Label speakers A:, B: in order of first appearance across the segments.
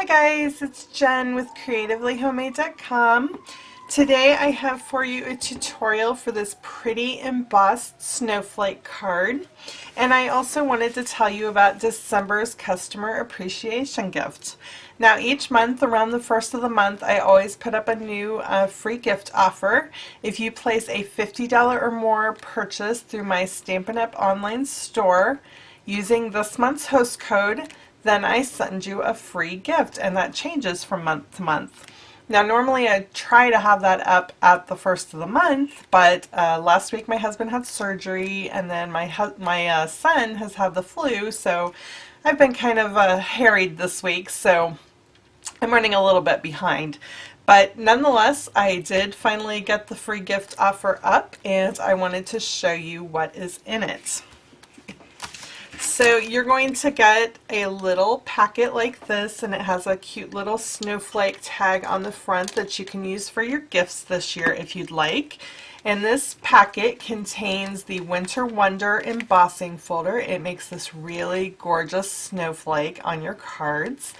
A: guys, it's Jen with creativelyhomemade.com. Today I have for you a tutorial for this pretty embossed snowflake card, and I also wanted to tell you about December's customer appreciation gift. Now each month around the first of the month I always put up a new free gift offer. If you place a $50 or more purchase through my Stampin' Up! Online store using this month's host code, then I send you a free gift, and that changes from month to month. Now normally I try to have that up at the first of the month, but last week my husband had surgery, and then my son has had the flu, so I've been kind of harried this week, so I'm running a little bit behind. But nonetheless, I did finally get the free gift offer up, and I wanted to show you what is in it. So you're going to get a little packet like this, and it has a cute little snowflake tag on the front that you can use for your gifts this year if you'd like. And this packet contains the Winter Wonder embossing folder. It makes this really gorgeous snowflake on your cards.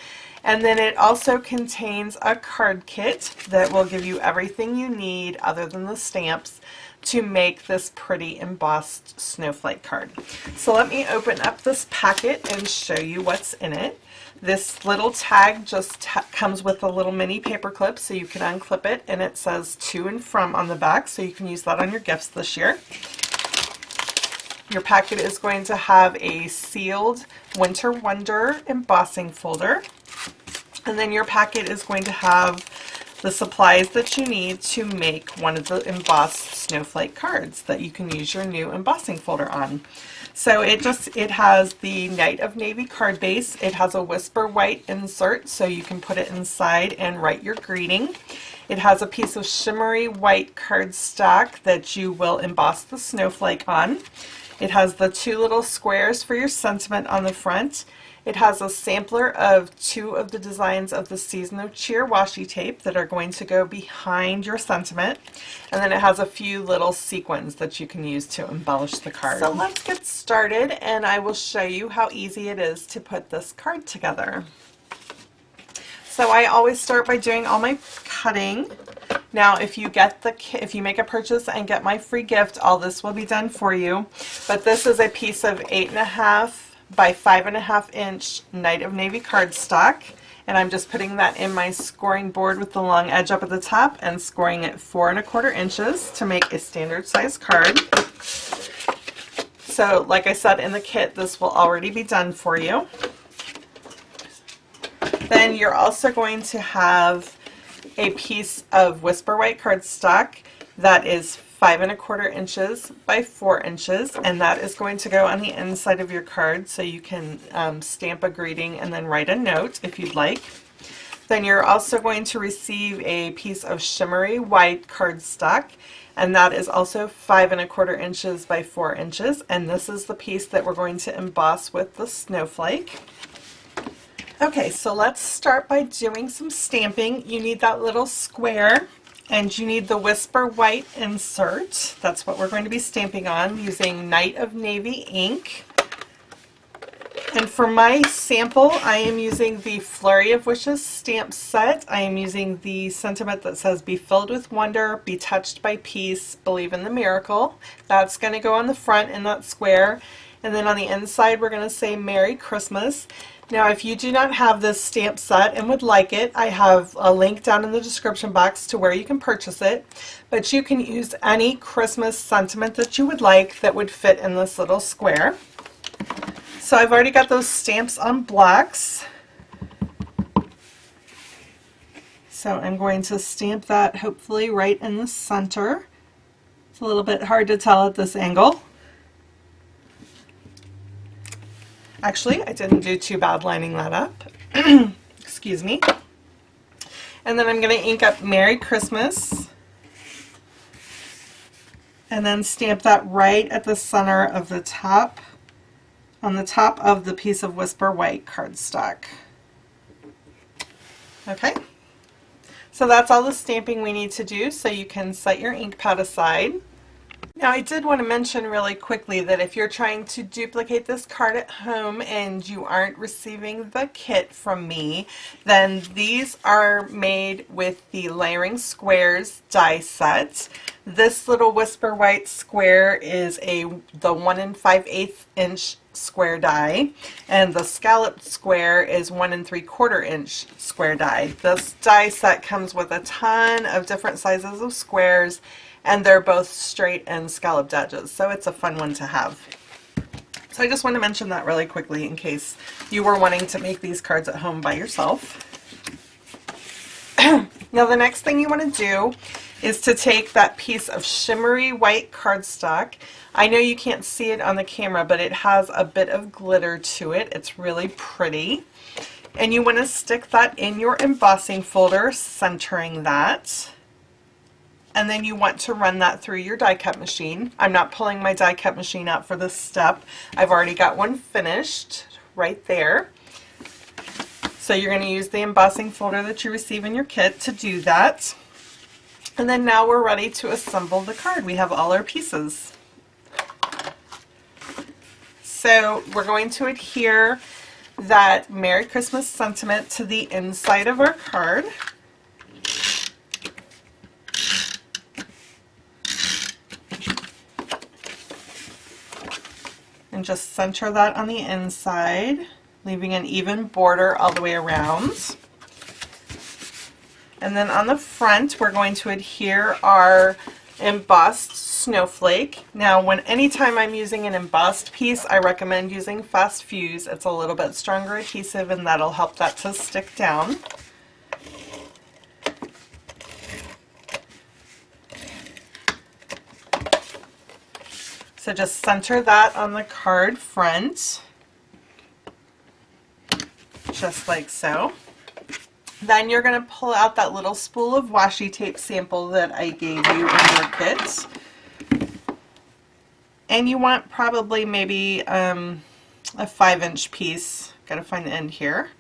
A: And then it also contains a card kit that will give you everything you need other than the stamps to make this pretty embossed snowflake card. So let me open up this packet and show you what's in it. This little tag just comes with a little mini paper clip, so you can unclip it, and it says to and from on the back, so you can use that on your gifts this year. Your packet is going to have a sealed Winter Wonder embossing folder, and then your packet is going to have the supplies that you need to make one of the embossed snowflake cards that you can use your new embossing folder on. So it has the Night of Navy card base. It has a Whisper White insert, so you can put it inside and write your greeting. It has a piece of shimmery white cardstock that you will emboss the snowflake on. It has the two little squares for your sentiment on the front. It has a sampler of two of the designs of the Season of Cheer washi tape that are going to go behind your sentiment. And then it has a few little sequins that you can use to embellish the card. So let's get started, and I will show you how easy it is to put this card together. So I always start by doing all my cutting. Now if you make a purchase and get my free gift, all this will be done for you. But this is a piece of 8.5 by 5.5 inch Night of Navy cardstock, and I'm just putting that in my scoring board with the long edge up at the top and scoring it 4.25 inches to make a standard size card. So like I said in the kit, this will already be done for you. Then you're also going to have a piece of Whisper White cardstock that is 5.25 inches by 4 inches, and that is going to go on the inside of your card, so you can stamp a greeting and then write a note if you'd like. Then you're also going to receive a piece of shimmery white cardstock, and that is also 5.25 inches by 4 inches, and this is the piece that we're going to emboss with the snowflake. Okay, so let's start by doing some stamping. You need that little square, and you need the Whisper White insert. That's what we're going to be stamping on using Night of Navy ink. And for my sample, I am using the Flurry of Wishes stamp set. I am using the sentiment that says, "Be filled with wonder, be touched by peace, believe in the miracle." That's going to go on the front in that square. And then on the inside, we're going to say, "Merry Christmas." Now, if you do not have this stamp set and would like it, I have a link down in the description box to where you can purchase it. But you can use any Christmas sentiment that you would like that would fit in this little square. So I've already got those stamps on blocks. So I'm going to stamp that hopefully right in the center. It's a little bit hard to tell at this angle. Actually, I didn't do too bad lining that up. Excuse me. And then I'm going to ink up Merry Christmas, and then stamp that right at the center of the top, on the top of the piece of Whisper White cardstock. Okay, so that's all the stamping we need to do, so you can set your ink pad aside. Now I did want to mention really quickly that if you're trying to duplicate this card at home and you aren't receiving the kit from me, then these are made with the Layering Squares die set. This little Whisper White square is the 1 5/8 inch square die, and the scalloped square is 1 3/4 inch square die. This die set comes with a ton of different sizes of squares, and they're both straight and scalloped edges, so it's a fun one to have. So I just want to mention that really quickly in case you were wanting to make these cards at home by yourself. Now the next thing you want to do is to take that piece of shimmery white cardstock. I know you can't see it on the camera, but it has a bit of glitter to it. It's really pretty. And you want to stick that in your embossing folder, centering that. And then you want to run that through your die cut machine. I'm not pulling my die cut machine out for this step. I've already got one finished right there. So you're going to use the embossing folder that you receive in your kit to do that. And then now we're ready to assemble the card. We have all our pieces. So we're going to adhere that Merry Christmas sentiment to the inside of our card. And just center that on the inside, leaving an even border all the way around. And then on the front, we're going to adhere our embossed snowflake. Now, anytime I'm using an embossed piece, I recommend using Fast Fuse. It's a little bit stronger adhesive, and that'll help that to stick down. So just center that on the card front, just like so. Then you're going to pull out that little spool of washi tape sample that I gave you in your kit. And you want probably maybe a 5-inch piece. Got to find the end here.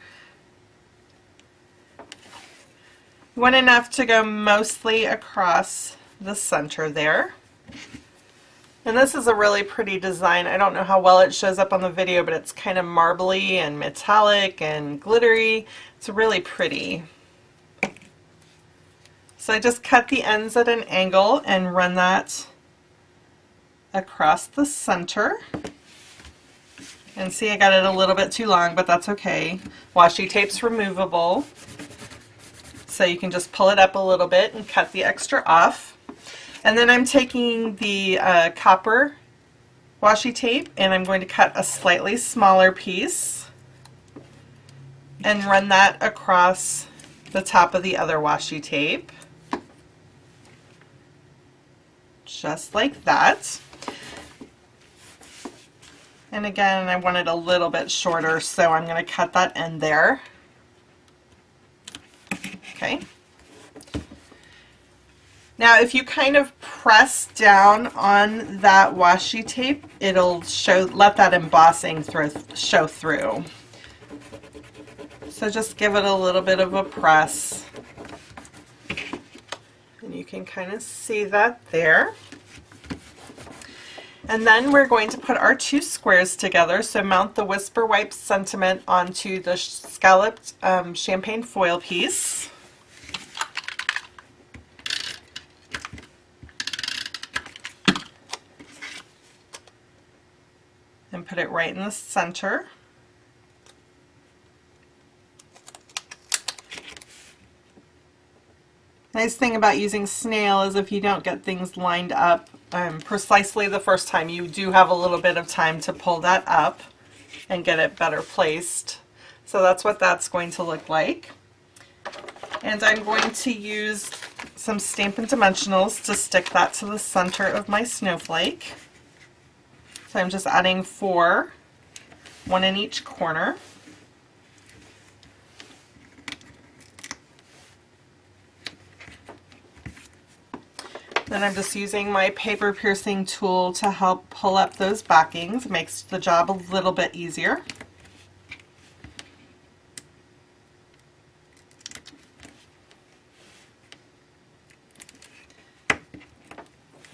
A: You want enough to go mostly across the center there. And this is a really pretty design. I don't know how well it shows up on the video, but it's kind of marbly and metallic and glittery. It's really pretty. So I just cut the ends at an angle and run that across the center. And see, I got it a little bit too long, but that's okay. Washi tape's removable, so you can just pull it up a little bit and cut the extra off. And then I'm taking the copper washi tape, and I'm going to cut a slightly smaller piece and run that across the top of the other washi tape, just like that. And again, I want it a little bit shorter, so I'm going to cut that end there. Okay. Now, if you kind of press down on that washi tape, it'll let that embossing show through. So just give it a little bit of a press. And you can kind of see that there. And then we're going to put our 2 squares together. So mount the Whisper White sentiment onto the scalloped champagne foil piece. And put it right in the center. Nice thing about using snail is if you don't get things lined up precisely the first time, you do have a little bit of time to pull that up and get it better placed. So that's what that's going to look like. And I'm going to use some Stampin' Dimensionals to stick that to the center of my snowflake. So I'm just adding 4, 1 in each corner. Then I'm just using my paper piercing tool to help pull up those backings. It makes the job a little bit easier.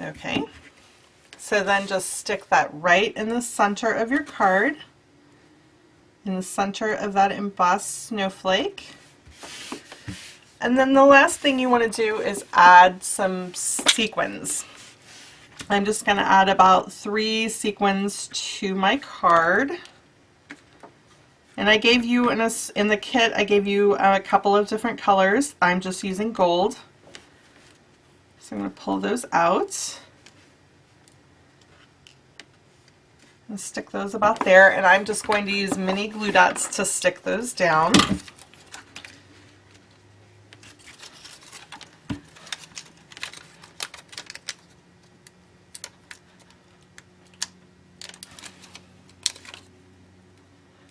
A: Okay. So then just stick that right in the center of your card, in the center of that embossed snowflake. And then the last thing you want to do is add some sequins. I'm just going to add about 3 sequins to my card. And I gave you, in the kit, I gave you a couple of different colors. I'm just using gold. So I'm going to pull those out and stick those about there. And I'm just going to use mini glue dots to stick those down.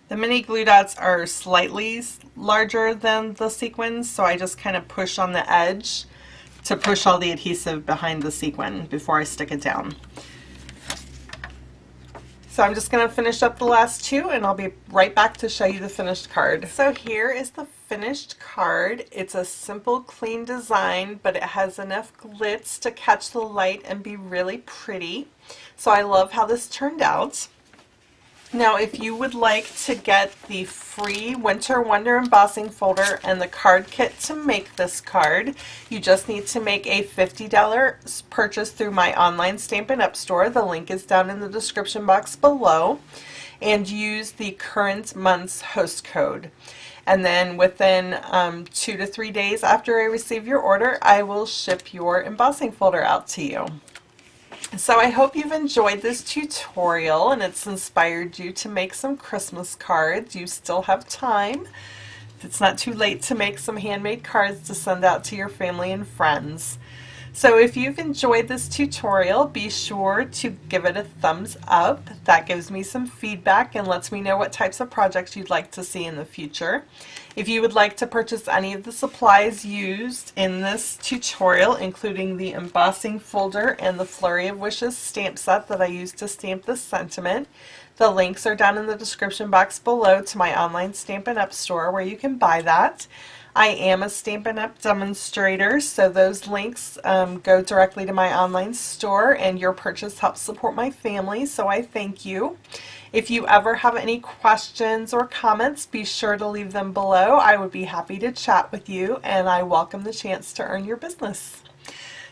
A: The mini glue dots are slightly larger than the sequins, so I just kind of push on the edge to push all the adhesive behind the sequin before I stick it down. So I'm just going to finish up the last 2 and I'll be right back to show you the finished card. So here is the finished card. It's a simple, clean design, but it has enough glitz to catch the light and be really pretty. So I love how this turned out. Now, if you would like to get the free Winter Wonder embossing folder and the card kit to make this card, you just need to make a $50 purchase through my online Stampin' Up! Store. The link is down in the description box below. And use the current month's host code. And then within 2 to 3 days after I receive your order, I will ship your embossing folder out to you. So I hope you've enjoyed this tutorial and it's inspired you to make some Christmas cards. You still have time. It's not too late to make some handmade cards to send out to your family and friends. So if you've enjoyed this tutorial, be sure to give it a thumbs up. That gives me some feedback and lets me know what types of projects you'd like to see in the future. If you would like to purchase any of the supplies used in this tutorial, including the embossing folder and the Flurry of Wishes stamp set that I used to stamp this sentiment, the links are down in the description box below to my online Stampin' Up! Store where you can buy that. I am a Stampin' Up! Demonstrator, so those links go directly to my online store, and your purchase helps support my family, so I thank you. If you ever have any questions or comments, be sure to leave them below. I would be happy to chat with you, and I welcome the chance to earn your business.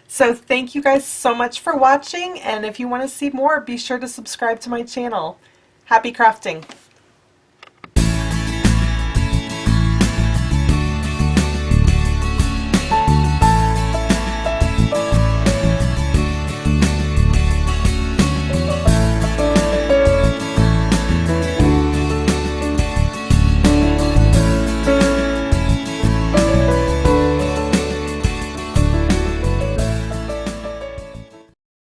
A: So thank you guys so much for watching, and if you want to see more, be sure to subscribe to my channel. Happy crafting!